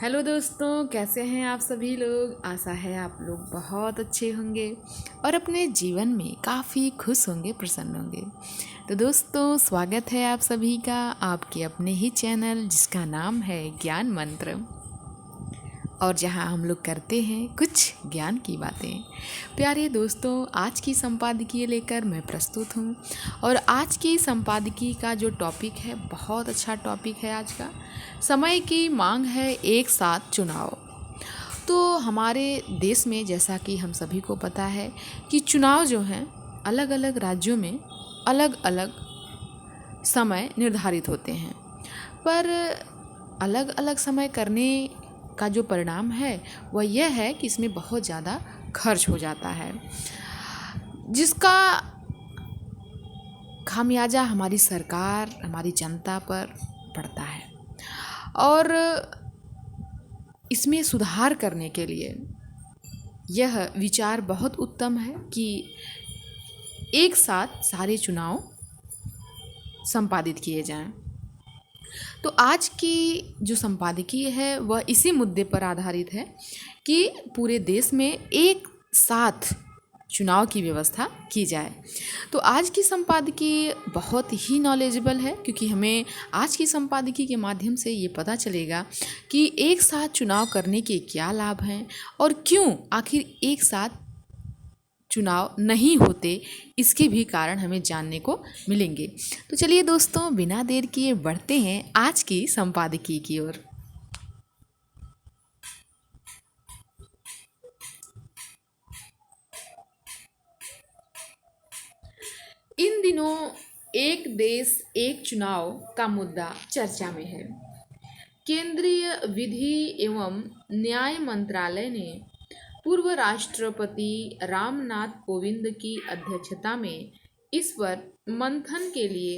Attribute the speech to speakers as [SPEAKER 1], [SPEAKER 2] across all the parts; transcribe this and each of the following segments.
[SPEAKER 1] Hello दोस्तों, कैसे हैं आप सभी लोग। आशा है आप लोग बहुत अच्छे होंगे और अपने जीवन में काफ़ी खुश होंगे, प्रसन्न होंगे। तो दोस्तों, स्वागत है आप सभी का आपके अपने ही चैनल जिसका नाम है ज्ञान मंत्र, और जहां हम लोग करते हैं कुछ ज्ञान की बातें। प्यारे दोस्तों, आज की संपादकीय लेकर मैं प्रस्तुत हूं और आज की संपादकीय का जो टॉपिक है बहुत अच्छा टॉपिक है। आज का समय की मांग है एक साथ चुनाव। तो हमारे देश में जैसा कि हम सभी को पता है कि चुनाव जो हैं अलग अलग राज्यों में अलग अलग समय निर्धारित होते हैं, पर अलग अलग समय करने का जो परिणाम है वह यह है कि इसमें बहुत ज़्यादा खर्च हो जाता है, जिसका खामियाजा हमारी सरकार, हमारी जनता पर पड़ता है। और इसमें सुधार करने के लिए यह विचार बहुत उत्तम है कि एक साथ सारे चुनाव संपादित किए जाएं। तो आज की जो संपादकीय है वह इसी मुद्दे पर आधारित है कि पूरे देश में एक साथ चुनाव की व्यवस्था की जाए। तो आज की संपादकीय बहुत ही नॉलेजेबल है, क्योंकि हमें आज की संपादकीय के माध्यम से ये पता चलेगा कि एक साथ चुनाव करने के क्या लाभ हैं और क्यों आखिर एक साथ चुनाव नहीं होते, इसके भी कारण हमें जानने को मिलेंगे। तो चलिए दोस्तों, बिना देर किए बढ़ते हैं आज की संपादकीय की ओर। इन दिनों एक देश एक चुनाव का मुद्दा चर्चा में है। केंद्रीय विधि एवं न्याय मंत्रालय ने पूर्व राष्ट्रपति रामनाथ कोविंद की अध्यक्षता में इस पर मंथन के लिए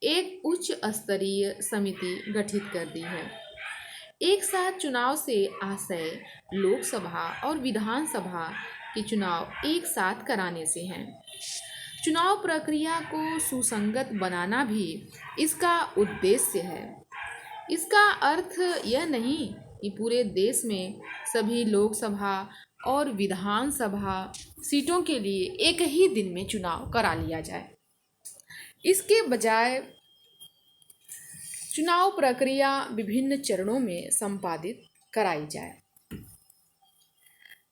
[SPEAKER 1] एक उच्च स्तरीय समिति गठित कर दी है। एक साथ चुनाव से आशय लोकसभा और विधानसभा के चुनाव एक साथ कराने से हैं। चुनाव प्रक्रिया को सुसंगत बनाना भी इसका उद्देश्य है। इसका अर्थ यह नहीं कि पूरे देश में सभी लोकसभा और विधानसभा सीटों के लिए एक ही दिन में चुनाव करा लिया जाए। इसके बजाय चुनाव प्रक्रिया विभिन्न चरणों में संपादित कराई जाए,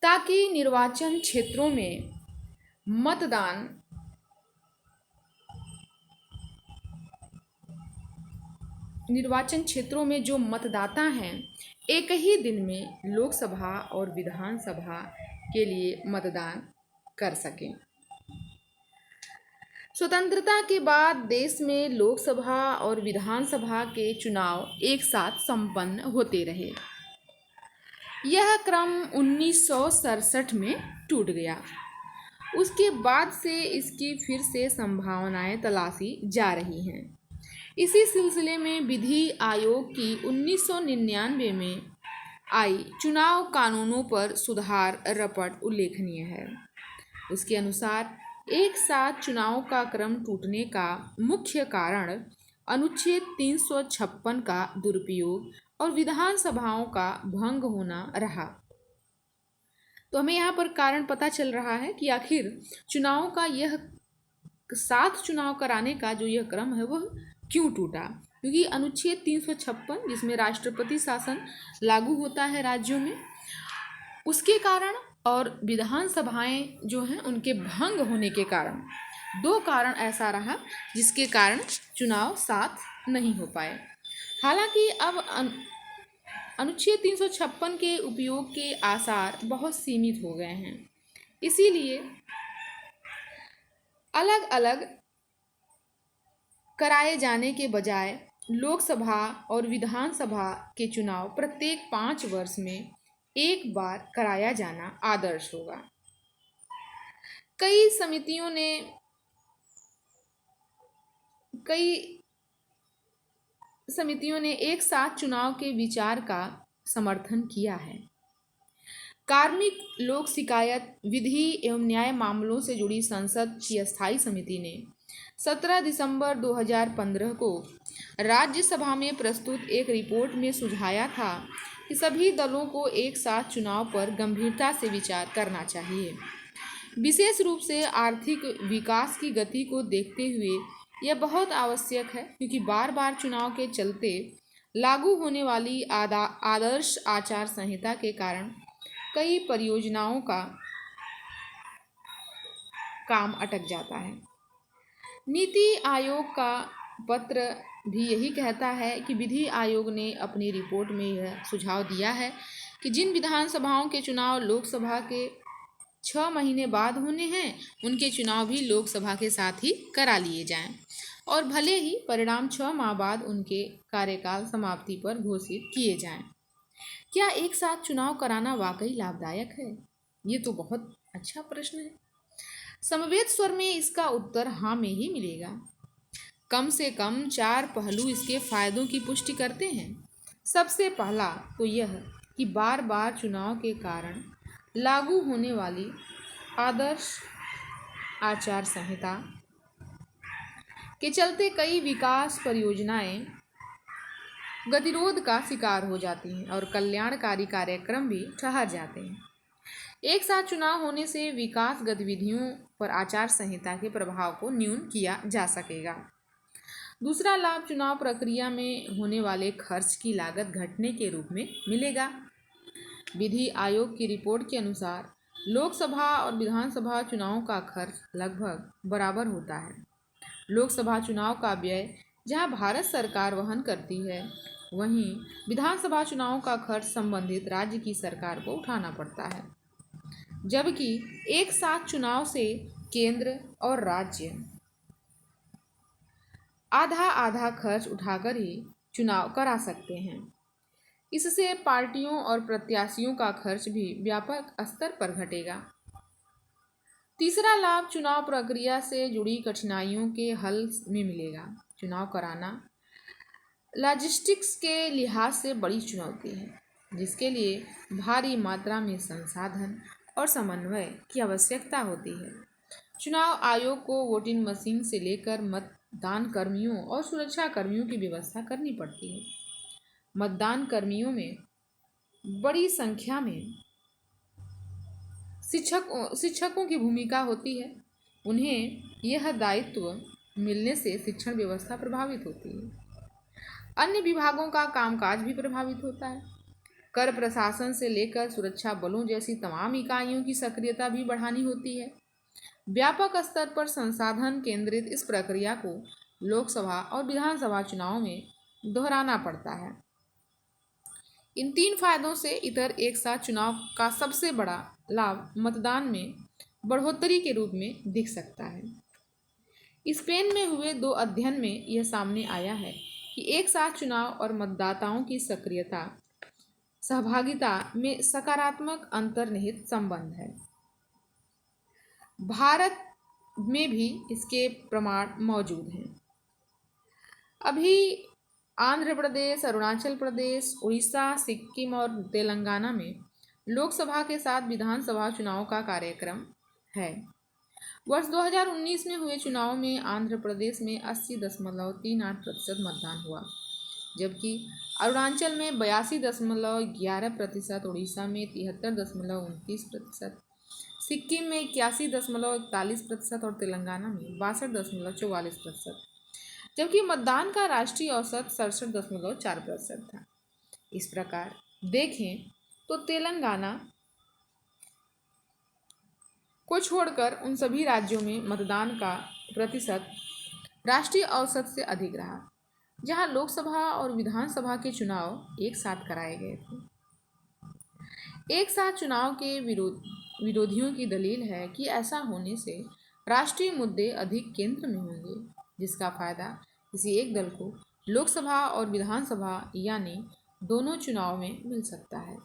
[SPEAKER 1] ताकि निर्वाचन क्षेत्रों में जो मतदाता हैं एक ही दिन में लोकसभा और विधानसभा के लिए मतदान कर सकें। स्वतंत्रता के बाद देश में लोकसभा और विधानसभा के चुनाव एक साथ संपन्न होते रहे। यह क्रम 1967 में टूट गया। उसके बाद से इसकी फिर से संभावनाएं तलाशी जा रही हैं। इसी सिलसिले में विधि आयोग की 1999 में आई चुनाव कानूनों पर सुधार रपट उल्लेखनीय है। उसके अनुसार एक साथ चुनाव का क्रम टूटने का मुख्य कारण अनुच्छेद 356 का दुरुपयोग और विधानसभाओं का भंग होना रहा। तो हमें यहाँ पर कारण पता चल रहा है कि आखिर चुनाव का यह साथ चुनाव कराने का जो यह क्रम है वह क्यों टूटा, क्योंकि अनुच्छेद 356 जिसमें राष्ट्रपति शासन लागू होता है राज्यों में, उसके कारण और विधानसभाएं जो हैं उनके भंग होने के कारण, दो कारण ऐसा रहा जिसके कारण चुनाव साथ नहीं हो पाए। हालांकि अब अनुच्छेद 356 के उपयोग के आसार बहुत सीमित हो गए हैं, इसीलिए अलग अलग कराए जाने के बजाय लोकसभा और विधानसभा के चुनाव प्रत्येक 5 वर्ष में एक बार कराया जाना आदर्श होगा। कई समितियों ने एक साथ चुनाव के विचार का समर्थन किया है। कार्मिक लोक शिकायत विधि एवं न्याय मामलों से जुड़ी संसद की स्थायी समिति ने 17 दिसंबर 2015 को राज्यसभा में प्रस्तुत एक रिपोर्ट में सुझाया था कि सभी दलों को एक साथ चुनाव पर गंभीरता से विचार करना चाहिए। विशेष रूप से आर्थिक विकास की गति को देखते हुए यह बहुत आवश्यक है, क्योंकि बार बार चुनाव के चलते लागू होने वाली आदर्श आचार संहिता के कारण कई परियोजनाओं का काम अटक जाता है। नीति आयोग का पत्र भी यही कहता है कि विधि आयोग ने अपनी रिपोर्ट में यह सुझाव दिया है कि जिन विधानसभाओं के चुनाव लोकसभा के 6 महीने बाद होने हैं, उनके चुनाव भी लोकसभा के साथ ही करा लिए जाएं, और भले ही परिणाम 6 माह बाद उनके कार्यकाल समाप्ति पर घोषित किए जाएं। क्या एक साथ चुनाव कराना वाकई लाभदायक है? ये तो बहुत अच्छा प्रश्न है। समवेत स्वर में इसका उत्तर हाँ में ही मिलेगा। कम से कम 4 पहलू इसके फायदों की पुष्टि करते हैं। सबसे पहला तो यह कि बार बार चुनाव के कारण लागू होने वाली आदर्श आचार संहिता के चलते कई विकास परियोजनाएं गतिरोध का शिकार हो जाती हैं और कल्याणकारी कार्यक्रम भी ठहर जाते हैं। एक साथ चुनाव होने से विकास गतिविधियों पर आचार संहिता के प्रभाव को न्यून किया जा सकेगा। दूसरा लाभ चुनाव प्रक्रिया में होने वाले खर्च की लागत घटने के रूप में मिलेगा। विधि आयोग की रिपोर्ट के अनुसार लोकसभा और विधानसभा चुनाव का खर्च लगभग बराबर होता है। लोकसभा चुनाव का व्यय जहां भारत सरकार वहन करती है, वहीं विधानसभा चुनाव का खर्च संबंधित राज्य की सरकार को उठाना पड़ता है, जबकि एक साथ चुनाव से केंद्र और राज्य आधा आधा खर्च उठाकर ही चुनाव करा सकते हैं। इससे पार्टियों और प्रत्याशियों का खर्च भी व्यापक स्तर पर घटेगा। तीसरा लाभ चुनाव प्रक्रिया से जुड़ी कठिनाइयों के हल में मिलेगा। चुनाव कराना लॉजिस्टिक्स के लिहाज से बड़ी चुनौती है, जिसके लिए भारी मात्रा में संसाधन और समन्वय की आवश्यकता होती है। चुनाव आयोग को वोटिंग मशीन से लेकर मतदान कर्मियों और सुरक्षा कर्मियों की व्यवस्था करनी पड़ती है। मतदान कर्मियों में बड़ी संख्या में शिक्षकों की भूमिका होती है। उन्हें यह दायित्व मिलने से शिक्षण व्यवस्था प्रभावित होती है। अन्य विभागों का कामकाज भी प्रभावित होता है। कर प्रशासन से लेकर सुरक्षा बलों जैसी तमाम इकाइयों की सक्रियता भी बढ़ानी होती है। व्यापक स्तर पर संसाधन केंद्रित इस प्रक्रिया को लोकसभा और विधानसभा चुनाव में दोहराना पड़ता है। इन 3 फायदों से इतर एक साथ चुनाव का सबसे बड़ा लाभ मतदान में बढ़ोतरी के रूप में दिख सकता है। स्पेन में हुए 2 अध्ययन में यह सामने आया है कि एक साथ चुनाव और मतदाताओं की सक्रियता सहभागिता में सकारात्मक अंतर्निहित संबंध है। भारत में भी इसके प्रमाण मौजूद हैं। अभी आंध्र प्रदेश, अरुणाचल प्रदेश, उड़ीसा, सिक्किम और तेलंगाना में लोकसभा के साथ विधानसभा चुनाव का कार्यक्रम है। वर्ष 2019 में हुए चुनाव में आंध्र प्रदेश में 80.38% मतदान हुआ, जबकि अरुणाचल में 82.11%, उड़ीसा में 73.29%, सिक्किम में 81.41% और तेलंगाना में 62.44%, जबकि मतदान का राष्ट्रीय औसत 67.4% था। इस प्रकार देखें तो तेलंगाना को छोड़कर उन सभी राज्यों में मतदान का प्रतिशत राष्ट्रीय औसत से अधिक रहा, जहां लोकसभा और विधानसभा के चुनाव एक साथ कराए गए थे। एक साथ चुनाव के विरोधियों की दलील है कि ऐसा होने से राष्ट्रीय मुद्दे अधिक केंद्र में होंगे, जिसका फायदा किसी एक दल को लोकसभा और विधानसभा यानी दोनों चुनाव में मिल सकता है।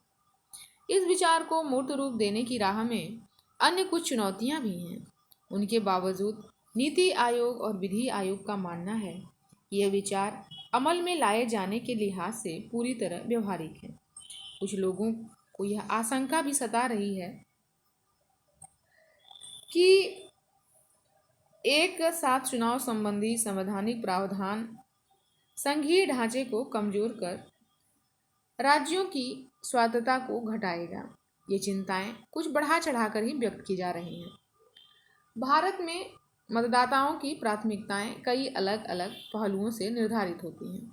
[SPEAKER 1] इस विचार को मूर्त रूप देने की राह में अन्य कुछ चुनौतियां भी हैं। उनके बावजूद नीति आयोग और विधि आयोग का मानना है कि यह विचार अमल में लाए जाने के लिहाज से पूरी तरह व्यवहारिक है। कुछ लोगों को यह आशंका भी सता रही है कि एक साथ चुनाव संबंधी संवैधानिक प्रावधान संघीय ढांचे को कमजोर कर राज्यों की स्वायत्तता को घटाएगा। ये चिंताएं कुछ बढ़ा चढ़ाकर ही व्यक्त की जा रही हैं। भारत में मतदाताओं की प्राथमिकताएं कई अलग अलग पहलुओं से निर्धारित होती हैं।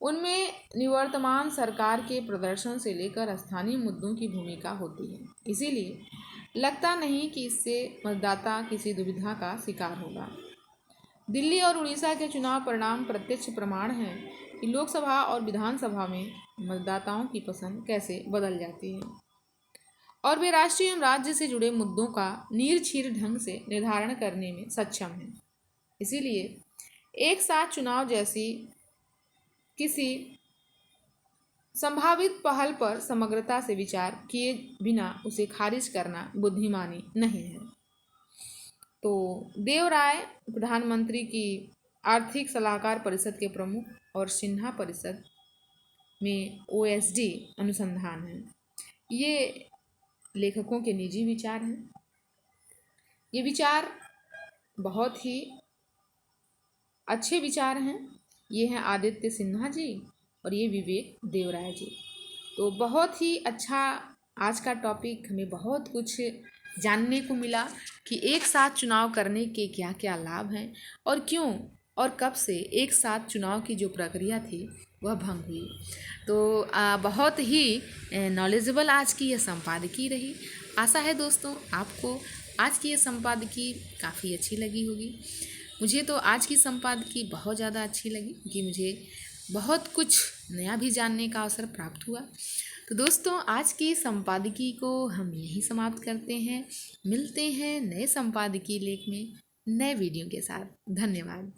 [SPEAKER 1] उनमें निवर्तमान सरकार के प्रदर्शन से लेकर स्थानीय मुद्दों की भूमिका होती है। इसीलिए लगता नहीं कि इससे मतदाता किसी दुविधा का शिकार होगा। दिल्ली और उड़ीसा के चुनाव परिणाम प्रत्यक्ष प्रमाण हैं कि लोकसभा और विधानसभा में मतदाताओं की पसंद कैसे बदल जाती है और वे राष्ट्रीय एवं राज्य से जुड़े मुद्दों का नीरछीर ढंग से निर्धारण करने में सक्षम हैं। इसीलिए एक साथ चुनाव जैसी किसी संभावित पहल पर समग्रता से विचार किए बिना उसे खारिज करना बुद्धिमानी नहीं है। तो देव राय प्रधानमंत्री की आर्थिक सलाहकार परिषद के प्रमुख और सिन्हा परिषद में ओएसडी अनुसंधान है। ये लेखकों के निजी विचार हैं। ये विचार बहुत ही अच्छे विचार हैं। ये हैं आदित्य सिन्हा जी और ये विवेक देवराय जी। तो बहुत ही अच्छा आज का टॉपिक, हमें बहुत कुछ जानने को मिला कि एक साथ चुनाव करने के क्या क्या लाभ हैं और क्यों और कब से एक साथ चुनाव की जो प्रक्रिया थी वह भंग हुई। तो बहुत ही नॉलेजेबल आज की यह संपादकीय रही। आशा है दोस्तों आपको आज की ये संपादकीय काफ़ी अच्छी लगी होगी। मुझे तो आज की संपादकीय बहुत ज़्यादा अच्छी लगी क्योंकि मुझे बहुत कुछ नया भी जानने का अवसर प्राप्त हुआ। तो दोस्तों आज की संपादकीय को हम यहीं समाप्त करते हैं। मिलते हैं नए संपादकीय लेख में नए वीडियो के साथ। धन्यवाद।